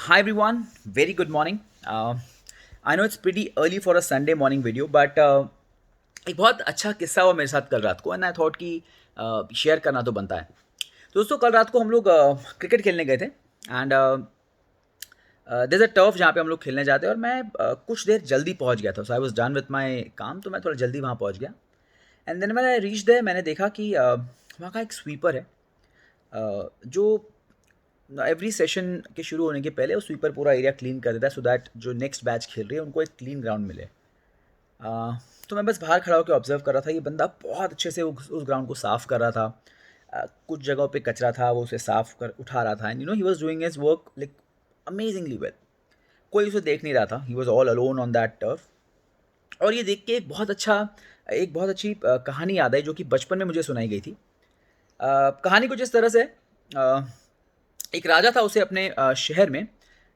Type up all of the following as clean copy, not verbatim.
Hi everyone, very good morning. I know it's pretty early for a Sunday morning video, but एक बहुत अच्छा किस्सा हुआ मेरे साथ कल रात को एंड आई थॉट कि शेयर करना तो बनता है। तो दोस्तों कल रात को हम लोग क्रिकेट खेलने गए थे एंड देयर अ टर्फ जहाँ पे हम लोग खेलने जाते हैं और मैं कुछ देर जल्दी पहुँच गया था। So I was done with my काम, तो मैं थोड़ा जल्दी वहाँ पहुँच गया and then when I reached there मैंने देखा कि वहाँ का एक स्वीपर है, जो एवरी सेशन के शुरू होने के पहले वो स्वीपर पूरा एरिया क्लीन कर देता है सो दैट जो नेक्स्ट बैच खेल रही है उनको एक क्लीन ग्राउंड मिले। तो मैं बस बाहर खड़ा होकर ऑब्जर्व कर रहा था। ये बंदा बहुत अच्छे से उस ग्राउंड को साफ़ कर रहा था। कुछ जगहों पे कचरा था, वो उसे साफ़ कर उठा रहा था and he was doing his work like amazingly well. कोई उसे देख नहीं रहा था, he was all alone on that turf. और ये देख के एक बहुत अच्छी कहानी याद आई जो कि बचपन में मुझे सुनाई गई थी। कहानी कुछ इस तरह से एक राजा था, उसे अपने शहर में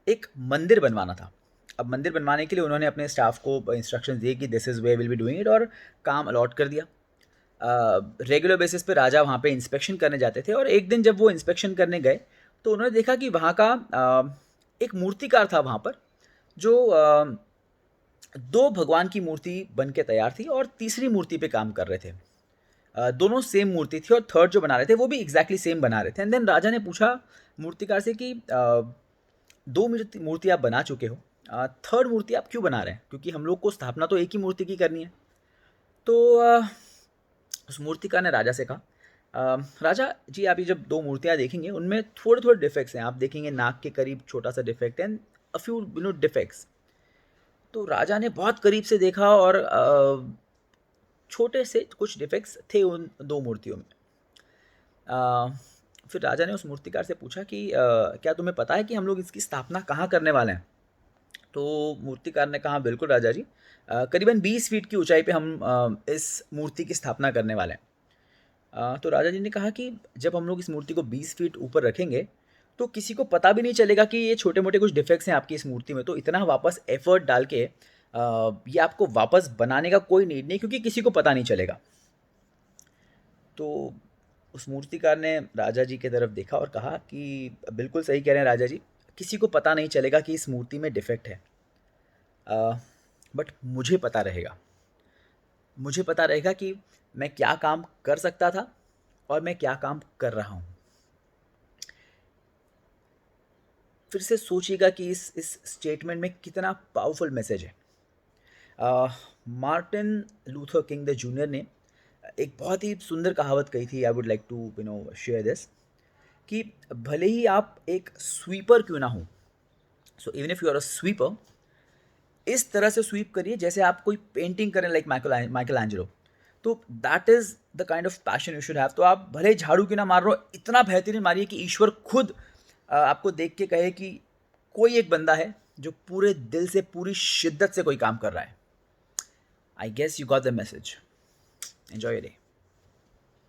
एक मंदिर बनवाना था। अब मंदिर बनवाने के लिए उन्होंने अपने स्टाफ को इंस्ट्रक्शंस दिए कि this is way will be doing it, और काम अलॉट कर दिया। रेगुलर बेसिस पे राजा वहाँ पे इंस्पेक्शन करने जाते थे और एक दिन जब वो इंस्पेक्शन करने गए तो उन्होंने देखा कि वहाँ का एक मूर्तिकार था वहाँ पर, जो दो भगवान की मूर्ति बन के तैयार थी और तीसरी मूर्ति पे काम कर रहे थे। दोनों सेम मूर्ति थी और थर्ड जो बना रहे थे वो भी एग्जैक्टली सेम बना रहे थे। एंड देन राजा ने पूछा मूर्तिकार से कि दो मूर्ति आप बना चुके हो, थर्ड मूर्ति आप क्यों बना रहे हैं, क्योंकि हम लोग को स्थापना तो एक ही मूर्ति की करनी है। तो उस मूर्तिकार ने राजा से कहा, राजा जी आप ये जब दो मूर्तियाँ देखेंगे उनमें थोड़े थोड़े डिफेक्ट्स हैं। आप देखेंगे नाक के करीब छोटा सा defect and a few defects. तो राजा ने बहुत करीब से देखा और छोटे से कुछ डिफेक्ट्स थे उन दो मूर्तियों में। अ, फिर राजा ने उस मूर्तिकार से पूछा कि क्या तुम्हें पता है कि हम लोग इसकी स्थापना कहाँ करने वाले हैं? तो मूर्तिकार ने कहा, बिल्कुल राजा जी, करीबन 20 फीट की ऊंचाई पे हम इस मूर्ति की स्थापना करने वाले हैं। तो राजा जी ने कहा कि जब हम लोग इस मूर्ति को 20 फीट ऊपर रखेंगे तो किसी को पता भी नहीं चलेगा कि ये छोटे मोटे कुछ डिफेक्ट्स हैं आपकी इस मूर्ति में। तो इतना वापस एफर्ट डाल के ये आपको वापस बनाने का कोई नीड नहीं, क्योंकि किसी को पता नहीं चलेगा। तो उस मूर्तिकार ने राजा जी की तरफ देखा और कहा कि बिल्कुल सही कह रहे हैं राजा जी, किसी को पता नहीं चलेगा कि इस मूर्ति में डिफेक्ट है, बट मुझे पता रहेगा। मुझे पता रहेगा कि मैं क्या काम कर सकता था और मैं क्या काम कर रहा हूँ। फिर से सोचिएगा कि इस स्टेटमेंट में कितना पावरफुल मैसेज है। Martin Luther King the junior ने एक बहुत ही सुंदर कहावत कही थी। I would like to share this, कि भले ही आप एक स्वीपर क्यों ना हो, so even if you are a sweeper, इस तरह से स्वीप करिए जैसे आप कोई पेंटिंग करें, लाइक माइकल एंजेलो। तो that is the kind of passion you should have. तो आप भले ही झाड़ू क्यों ना मार रहे हो, इतना बेहतरीन मारिए कि ईश्वर खुद आपको देख के कहे कि कोई एक बंदा है जो पूरे दिल से पूरी शिद्दत से कोई काम कर रहा है। I guess you got the message. Enjoy your day.